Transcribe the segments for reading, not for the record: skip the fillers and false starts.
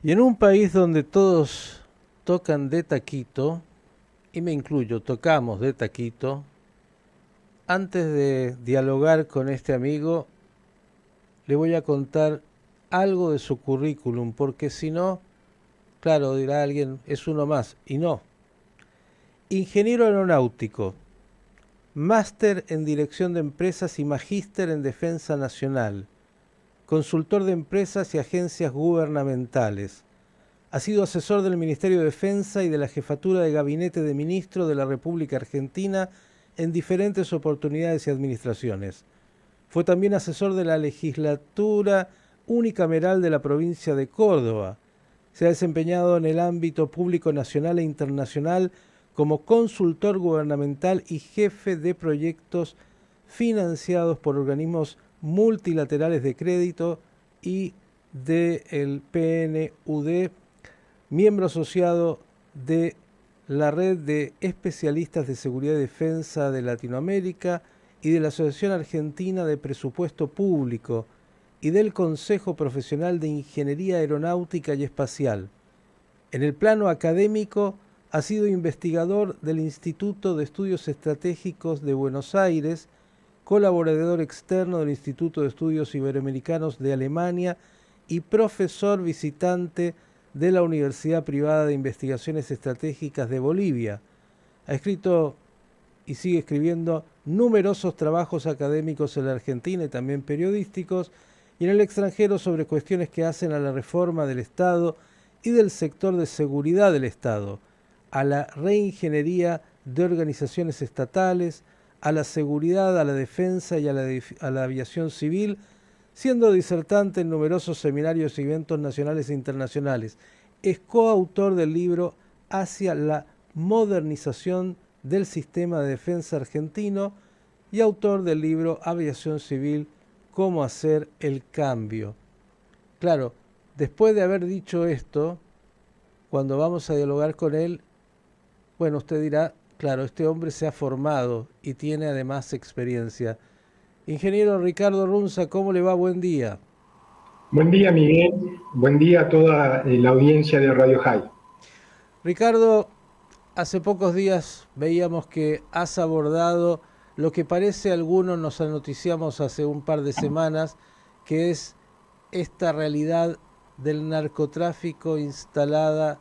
Y en un país donde todos tocan de taquito, y me incluyo, tocamos de taquito, antes de dialogar con este amigo, le voy a contar algo de su currículum, porque si no, claro, dirá alguien, es uno más, y no. Ingeniero aeronáutico, máster en dirección de empresas y magíster en defensa nacional, consultor de empresas y agencias gubernamentales. Ha sido asesor del Ministerio de Defensa y de la Jefatura de Gabinete de Ministros de la República Argentina en diferentes oportunidades y administraciones. Fue también asesor de la legislatura unicameral de la provincia de Córdoba. Se ha desempeñado en el ámbito público nacional e internacional como consultor gubernamental y jefe de proyectos financiados por organismos multilaterales de crédito y del PNUD, miembro asociado de la Red de Especialistas de Seguridad y Defensa de Latinoamérica y de la Asociación Argentina de Presupuesto Público y del Consejo Profesional de Ingeniería Aeronáutica y Espacial. En el plano académico, ha sido investigador del Instituto de Estudios Estratégicos de Buenos Aires, colaborador externo del Instituto de Estudios Iberoamericanos de Alemania y profesor visitante de la Universidad Privada de Investigaciones Estratégicas de Bolivia. Ha escrito y sigue escribiendo numerosos trabajos académicos en la Argentina y también periodísticos y en el extranjero sobre cuestiones que hacen a la reforma del Estado y del sector de seguridad del Estado, a la reingeniería de organizaciones estatales, a la seguridad, a la defensa y a la aviación civil, siendo disertante en numerosos seminarios y eventos nacionales e internacionales. Es coautor del libro Hacia la modernización del sistema de defensa argentino y autor del libro Aviación Civil, cómo hacer el cambio. Claro, después de haber dicho esto, cuando vamos a dialogar con él, bueno, usted dirá, claro, este hombre se ha formado y tiene además experiencia. Ingeniero Ricardo Runza, ¿cómo le va? Buen día. Buen día, Miguel. Buen día a toda la audiencia de Radio High. Ricardo, hace pocos días veíamos que has abordado lo que parece a algunos nos anoticiamos hace un par de semanas, que es esta realidad del narcotráfico instalada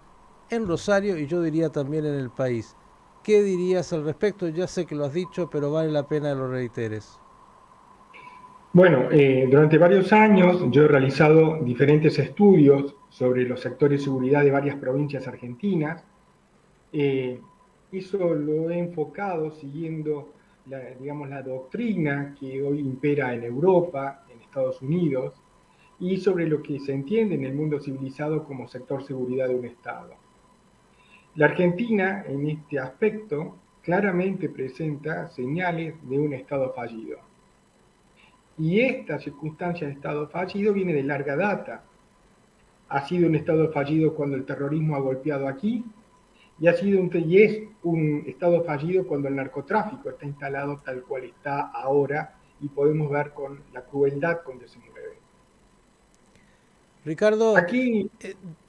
en Rosario y yo diría también en el país. ¿Qué dirías al respecto? Ya sé que lo has dicho, pero vale la pena que lo reiteres. Bueno, durante varios años yo he realizado diferentes estudios sobre los sectores de seguridad de varias provincias argentinas. Eh, Eso lo he enfocado siguiendo digamos, la doctrina que hoy impera en Europa, en Estados Unidos, y sobre lo que se entiende en el mundo civilizado como sector seguridad de un Estado. La Argentina, en este aspecto, claramente presenta señales de un Estado fallido. Y esta circunstancia de Estado fallido viene de larga data. Ha sido un Estado fallido cuando el terrorismo ha golpeado aquí y es un Estado fallido cuando el narcotráfico está instalado tal cual está ahora y podemos ver con la crueldad con que se mueve. Ricardo, Aquí,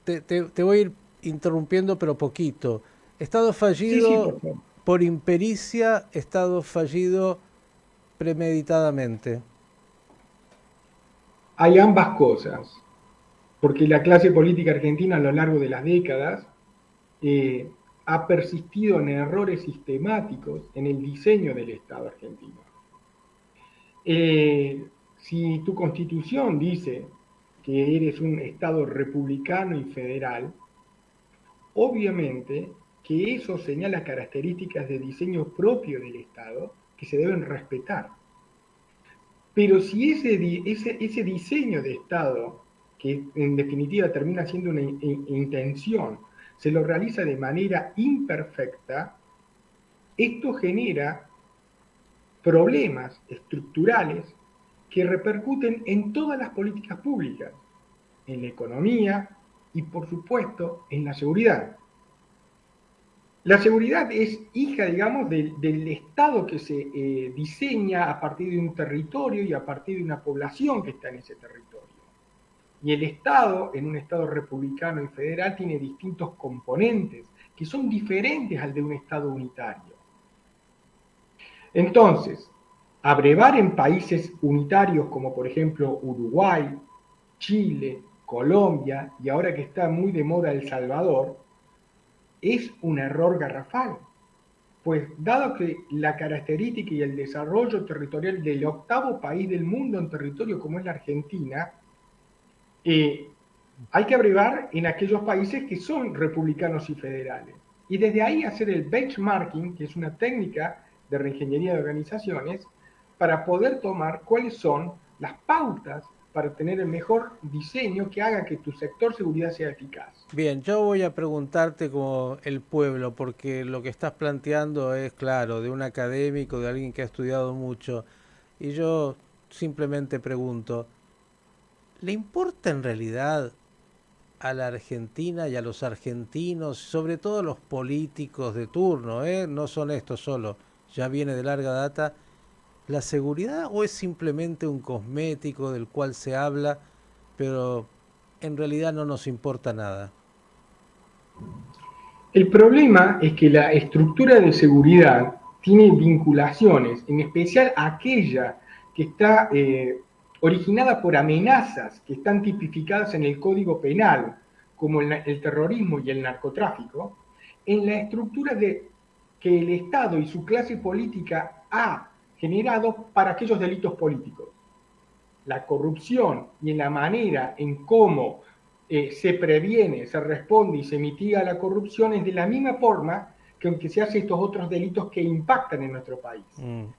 te voy a ir interrumpiendo, pero poquito. Estado sí, sí, fallido por favor. por impericia, estado fallido premeditadamente. Hay ambas cosas, porque la clase política argentina a lo largo de las décadas eh, ha persistido en errores sistemáticos en el diseño del Estado argentino. Si tu constitución dice que eres un Estado republicano y federal, obviamente que eso señala características de diseño propio del Estado que se deben respetar. Pero si ese diseño de Estado, que en definitiva termina siendo una intención, se lo realiza de manera imperfecta, esto genera problemas estructurales que repercuten en todas las políticas públicas, en la economía y, por supuesto, en la seguridad. La seguridad es hija, digamos, del Estado que se diseña a partir de un territorio y a partir de una población que está en ese territorio. Y el Estado, en un Estado republicano y federal, tiene distintos componentes que son diferentes al de un Estado unitario. Entonces, abrevar en países unitarios como por ejemplo Uruguay, Chile, Colombia y ahora que está muy de moda El Salvador, es un error garrafal. Pues dado que la característica y el desarrollo territorial del octavo país del mundo en territorio como es la Argentina, hay que abrevar en aquellos países que son republicanos y federales. Y desde ahí hacer el benchmarking, que es una técnica de reingeniería de organizaciones, para poder tomar cuáles son las pautas para tener el mejor diseño que haga que tu sector seguridad sea eficaz. Bien, yo voy a preguntarte como el pueblo, porque lo que estás planteando es claro, de un académico, de alguien que ha estudiado mucho, y yo simplemente pregunto, ¿le importa en realidad a la Argentina y a los argentinos, sobre todo a los políticos de turno, no son estos solo, ya viene de larga data, la seguridad o es simplemente un cosmético del cual se habla, pero en realidad no nos importa nada? El problema es que la estructura de seguridad tiene vinculaciones, en especial aquella que está originada por amenazas que están tipificadas en el Código Penal, como el terrorismo y el narcotráfico, en la estructura que el Estado y su clase política ha generado para aquellos delitos políticos. La corrupción y en la manera en cómo se previene, se responde y se mitiga la corrupción es de la misma forma que aunque se hacen estos otros delitos que impactan en nuestro país.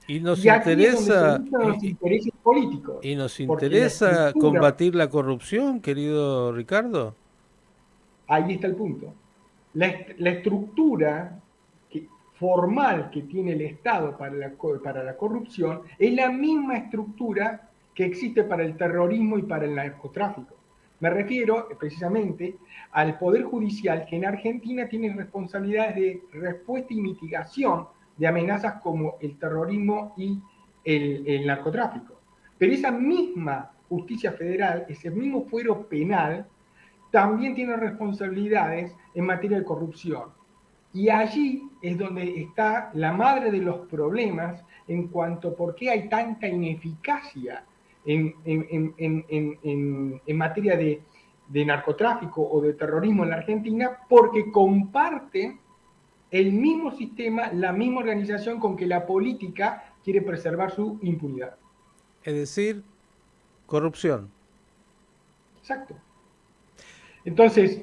Y nos Y aquí es donde se interesa, buscan los intereses políticos, y nos porque la interesa estructura, combatir la corrupción, querido Ricardo. ahí está el punto, la estructura formal que tiene el Estado para la corrupción es la misma estructura que existe para el terrorismo y para el narcotráfico. Me refiero precisamente al Poder Judicial, que en Argentina tiene responsabilidades de respuesta y mitigación de amenazas como el terrorismo y el narcotráfico. Pero esa misma justicia federal, ese mismo fuero penal, también tiene responsabilidades en materia de corrupción. Y allí es donde está la madre de los problemas en cuanto a por qué hay tanta ineficacia en materia de narcotráfico o de terrorismo en la Argentina, porque comparte el mismo sistema, la misma organización con que la política quiere preservar su impunidad. Es decir, corrupción. Exacto. Entonces,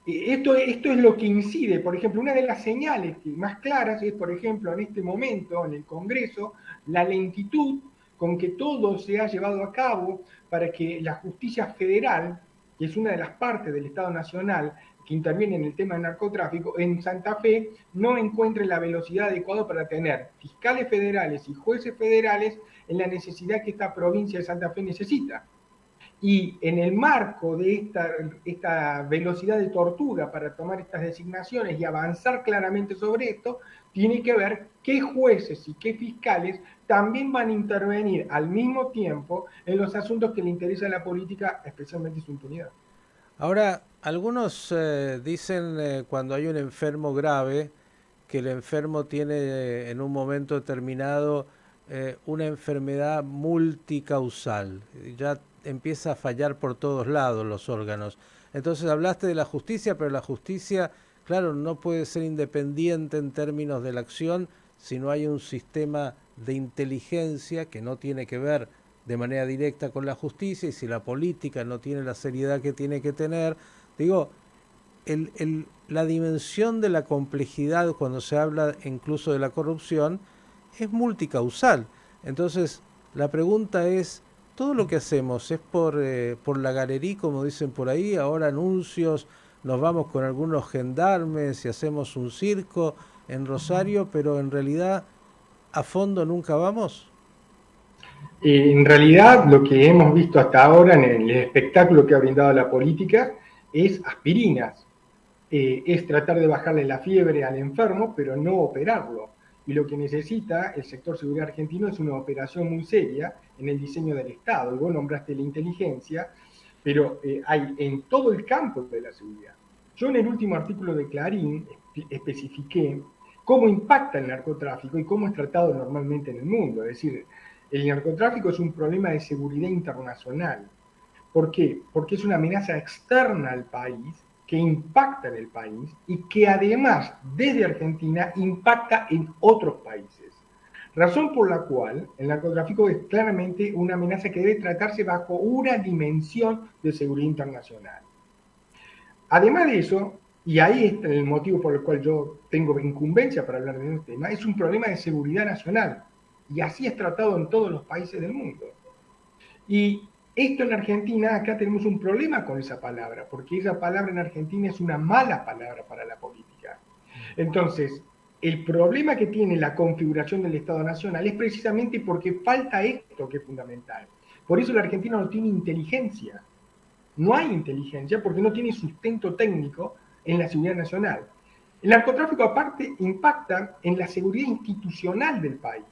esto es lo que incide. Por ejemplo, una de las señales más claras es, por ejemplo, en este momento, en el Congreso, la lentitud con que todo se ha llevado a cabo para que la justicia federal, que es una de las partes del Estado Nacional que interviene en el tema del narcotráfico, en Santa Fe no encuentre la velocidad adecuada para tener fiscales federales y jueces federales en la necesidad que esta provincia de Santa Fe necesita. Y en el marco de esta velocidad de tortuga para tomar estas designaciones y avanzar claramente sobre esto, tiene que ver qué jueces y qué fiscales también van a intervenir al mismo tiempo en los asuntos que le interesan a la política, especialmente su impunidad. Ahora, algunos dicen cuando hay un enfermo grave que el enfermo tiene en un momento determinado una enfermedad multicausal. Ya empieza a fallar por todos lados los órganos. Entonces hablaste de la justicia, pero la justicia, claro, no puede ser independiente en términos de la acción si no hay un sistema de inteligencia que no tiene que ver de manera directa con la justicia y si la política no tiene la seriedad que tiene que tener. Digo, la dimensión de la complejidad cuando se habla incluso de la corrupción es multicausal. Entonces, la pregunta es, ¿todo lo que hacemos es por la galería, como dicen por ahí, ahora anuncios, nos vamos con algunos gendarmes y hacemos un circo en Rosario, pero en realidad a fondo nunca vamos? En realidad, lo que hemos visto hasta ahora en el espectáculo que ha brindado la política es aspirinas. Es tratar de bajarle la fiebre al enfermo, pero no operarlo. Y lo que necesita el sector seguridad argentino es una operación muy seria en el diseño del Estado. Y vos nombraste la inteligencia. pero hay en todo el campo de la seguridad. Yo en el último artículo de Clarín especifiqué cómo impacta el narcotráfico y cómo es tratado normalmente en el mundo. Es decir, el narcotráfico es un problema de seguridad internacional. ¿Por qué? Porque es una amenaza externa al país, que impacta en el país y que además desde Argentina impacta en otros países. Razón por la cual el narcotráfico es claramente una amenaza que debe tratarse bajo una dimensión de seguridad internacional. Además de eso, y ahí está el motivo por el cual yo tengo incumbencia para hablar de este tema, es un problema de seguridad nacional. Y así es tratado en todos los países del mundo. Y esto en Argentina, acá tenemos un problema con esa palabra, porque esa palabra en Argentina es una mala palabra para la política. Entonces, el problema que tiene la configuración del Estado Nacional es precisamente porque falta esto que es fundamental. Por eso la Argentina no tiene inteligencia. No hay inteligencia porque no tiene sustento técnico en la seguridad nacional. El narcotráfico aparte impacta en la seguridad institucional del país.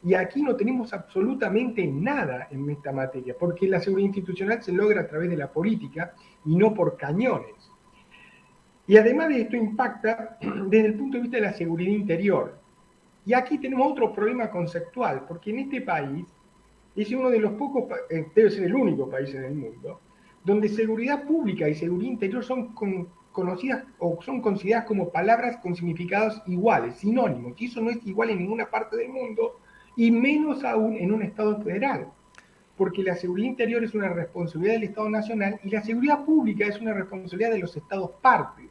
Y aquí no tenemos absolutamente nada en esta materia, porque la seguridad institucional se logra a través de la política y no por cañones. Y además de esto impacta desde el punto de vista de la seguridad interior. Y aquí tenemos otro problema conceptual, porque en este país es uno de los pocos, debe ser el único país en el mundo, donde seguridad pública y seguridad interior son conocidas o son consideradas como palabras con significados iguales, sinónimos, y eso no es igual en ninguna parte del mundo, y menos aún en un Estado federal, porque la seguridad interior es una responsabilidad del Estado Nacional y la seguridad pública es una responsabilidad de los Estados partes.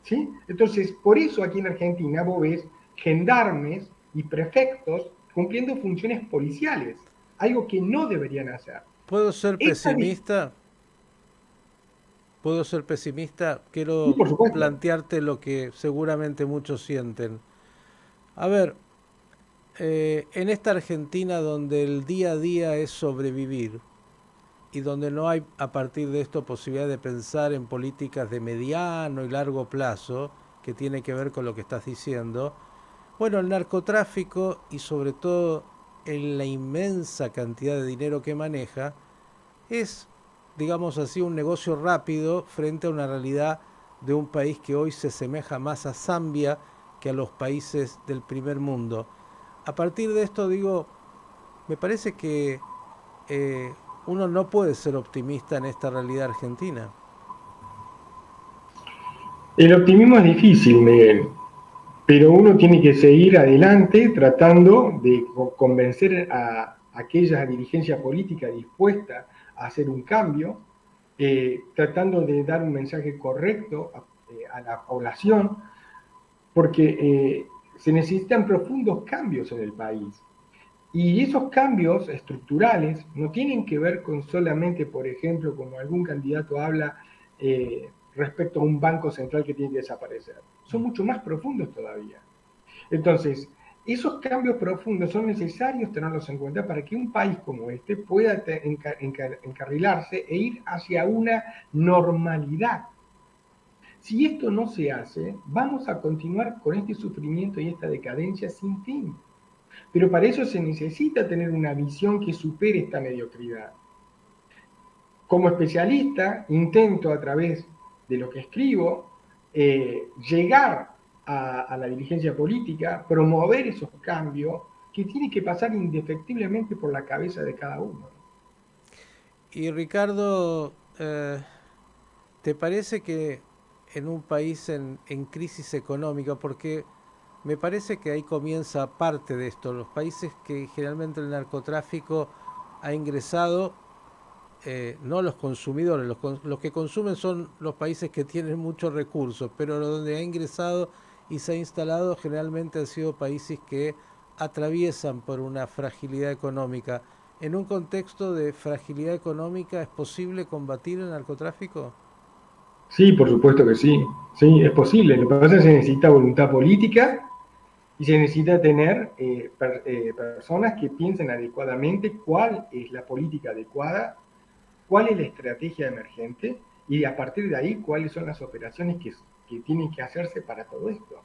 ¿Sí? Entonces, por eso aquí en Argentina vos ves gendarmes y prefectos cumpliendo funciones policiales, algo que no deberían hacer. ¿Puedo ser Esta, pesimista? ¿Puedo ser pesimista? sí, Quiero por supuesto. plantearte lo que seguramente muchos sienten. A ver, en esta Argentina donde el día a día es sobrevivir y donde no hay a partir de esto posibilidad de pensar en políticas de mediano y largo plazo, que tiene que ver con lo que estás diciendo, bueno, el narcotráfico y sobre todo en la inmensa cantidad de dinero que maneja, es, digamos así, un negocio rápido frente a una realidad de un país que hoy se asemeja más a Zambia que a los países del primer mundo. A partir de esto digo, me parece que eh, uno no puede ser optimista en esta realidad argentina. El optimismo es difícil, Miguel, pero uno tiene que seguir adelante tratando de convencer a aquella dirigencia política dispuesta a hacer un cambio, tratando de dar un mensaje correcto a la población, porque se necesitan profundos cambios en el país. Y esos cambios estructurales no tienen que ver con solamente, por ejemplo, como algún candidato habla, respecto a un banco central que tiene que desaparecer. Son mucho más profundos todavía. Entonces, esos cambios profundos son necesarios tenerlos en cuenta para que un país como este pueda encarrilarse e ir hacia una normalidad. Si esto no se hace, vamos a continuar con este sufrimiento y esta decadencia sin fin. Pero para eso se necesita tener una visión que supere esta mediocridad. Como especialista, intento a través de lo que escribo llegar a la dirigencia política, promover esos cambios que tienen que pasar indefectiblemente por la cabeza de cada uno. Y Ricardo, ¿te parece que en un país en crisis económica, porque me parece que ahí comienza parte de esto, los países que generalmente el narcotráfico ha ingresado, no los consumidores, los que consumen son los países que tienen muchos recursos, pero donde ha ingresado y se ha instalado generalmente han sido países que atraviesan por una fragilidad económica. ¿En un contexto de fragilidad económica es posible combatir el narcotráfico? Sí, por supuesto que sí. Sí, es posible. Lo que pasa es que se necesita voluntad política y se necesita tener personas que piensen adecuadamente cuál es la política adecuada, cuál es la estrategia emergente y a partir de ahí cuáles son las operaciones que tienen que hacerse para todo esto.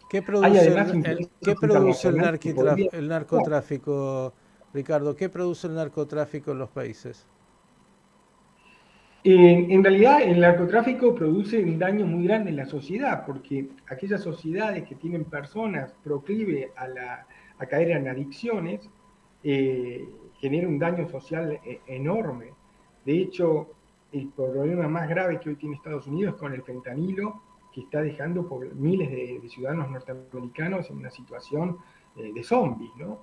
¿Qué Hay produce además intereses qué produce internacionales que podrían... el narcotráfico, Ricardo? ¿Qué produce el narcotráfico en los países? En realidad, el narcotráfico produce un daño muy grande en la sociedad, porque aquellas sociedades que tienen personas proclive a caer en adicciones, genera un daño social enorme. De hecho, el problema más grave que hoy tiene Estados Unidos es con el fentanilo, que está dejando por miles de ciudadanos norteamericanos en una situación de zombies, ¿no?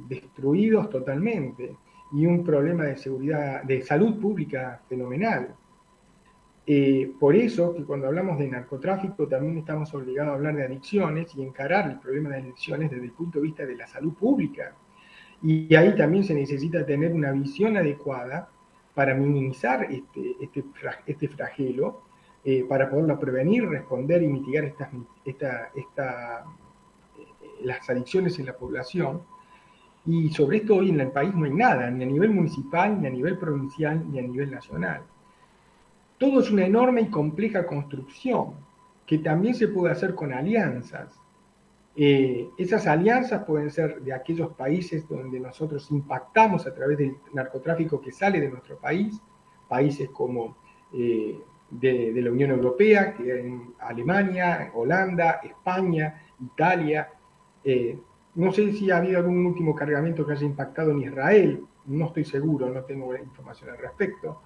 Destruidos totalmente, y un problema de seguridad, de salud pública fenomenal. Por eso que cuando hablamos de narcotráfico también estamos obligados a hablar de adicciones y encarar el problema de adicciones desde el punto de vista de la salud pública. Y ahí también se necesita tener una visión adecuada para minimizar este flagelo, para poderlo prevenir, responder y mitigar las adicciones en la población. Y sobre esto hoy en el país no hay nada, ni a nivel municipal, ni a nivel provincial, ni a nivel nacional. Todo es una enorme y compleja construcción que también se puede hacer con alianzas. Esas alianzas pueden ser de aquellos países donde nosotros impactamos a través del narcotráfico que sale de nuestro país, países como de la Unión Europea, que en Alemania, Holanda, España, Italia. No sé si ha habido algún último cargamento que haya impactado en Israel, no estoy seguro, no tengo información al respecto,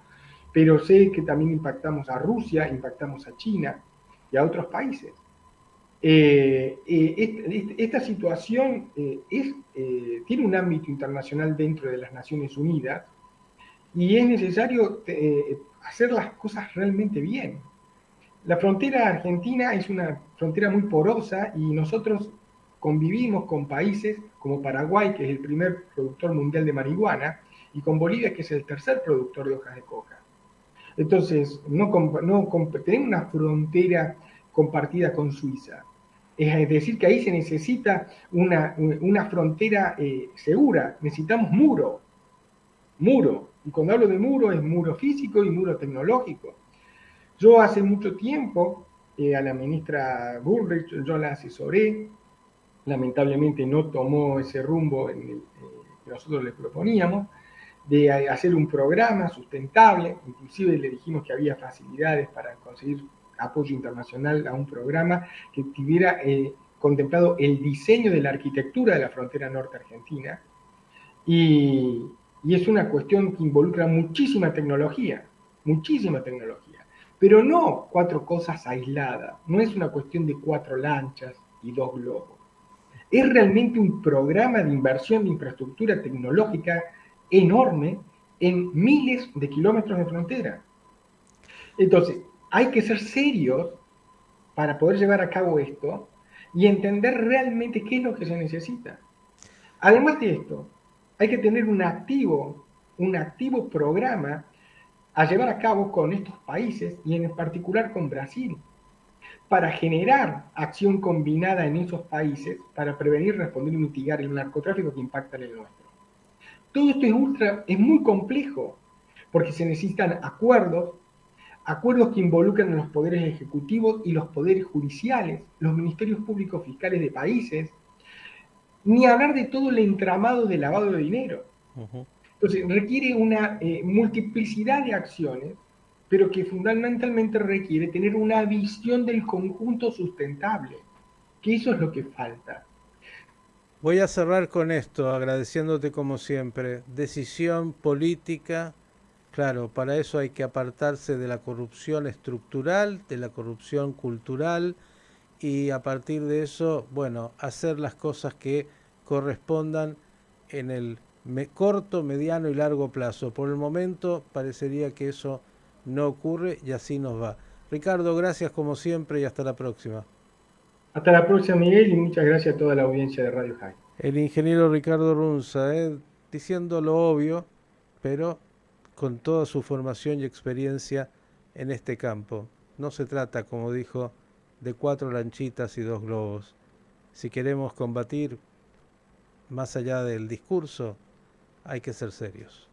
pero sé que también impactamos a Rusia, impactamos a China y a otros países. Esta situación tiene un ámbito internacional dentro de las Naciones Unidas y es necesario hacer las cosas realmente bien. La frontera argentina es una frontera muy porosa y nosotros convivimos con países como Paraguay, que es el primer productor mundial de marihuana, y con Bolivia, que es el tercer productor de hojas de coca. Entonces, tenemos una frontera compartida con Suiza. Es decir, que ahí se necesita una frontera segura. Necesitamos muro. Y cuando hablo de muro, es muro físico y muro tecnológico. Yo hace mucho tiempo a la ministra Bullrich, yo la asesoré, lamentablemente no tomó ese rumbo que nosotros le proponíamos, de hacer un programa sustentable, inclusive le dijimos que había facilidades para conseguir apoyo internacional a un programa que tuviera contemplado el diseño de la arquitectura de la frontera norte argentina, y, y es una cuestión que involucra muchísima tecnología, pero no cuatro cosas aisladas, no es una cuestión de 4 lanchas y 2 globos. Es realmente un programa de inversión de infraestructura tecnológica enorme en miles de kilómetros de frontera. Entonces, hay que ser serios para poder llevar a cabo esto y entender realmente qué es lo que se necesita. Además de esto, hay que tener un activo programa a llevar a cabo con estos países y en particular con Brasil, para generar acción combinada en esos países para prevenir, responder y mitigar el narcotráfico que impacta en el nuestro. Todo esto es muy complejo, porque se necesitan acuerdos que involucran a los poderes ejecutivos y los poderes judiciales, los ministerios públicos fiscales de países, ni hablar de todo el entramado de lavado de dinero. Uh-huh. Entonces, requiere una multiplicidad de acciones, pero que fundamentalmente requiere tener una visión del conjunto sustentable, que eso es lo que falta. Voy a cerrar con esto, agradeciéndote como siempre. Decisión política, claro, para eso hay que apartarse de la corrupción estructural, de la corrupción cultural, y a partir de eso, bueno, hacer las cosas que correspondan en el corto, mediano y largo plazo. Por el momento parecería que eso no ocurre y así nos va. Ricardo, gracias como siempre y hasta la próxima. Hasta la próxima, Miguel, y muchas gracias a toda la audiencia de Radio High. El ingeniero Ricardo Runza, diciendo lo obvio, pero con toda su formación y experiencia en este campo. No se trata, como dijo, de 4 lanchitas y 2 globos. Si queremos combatir más allá del discurso, hay que ser serios.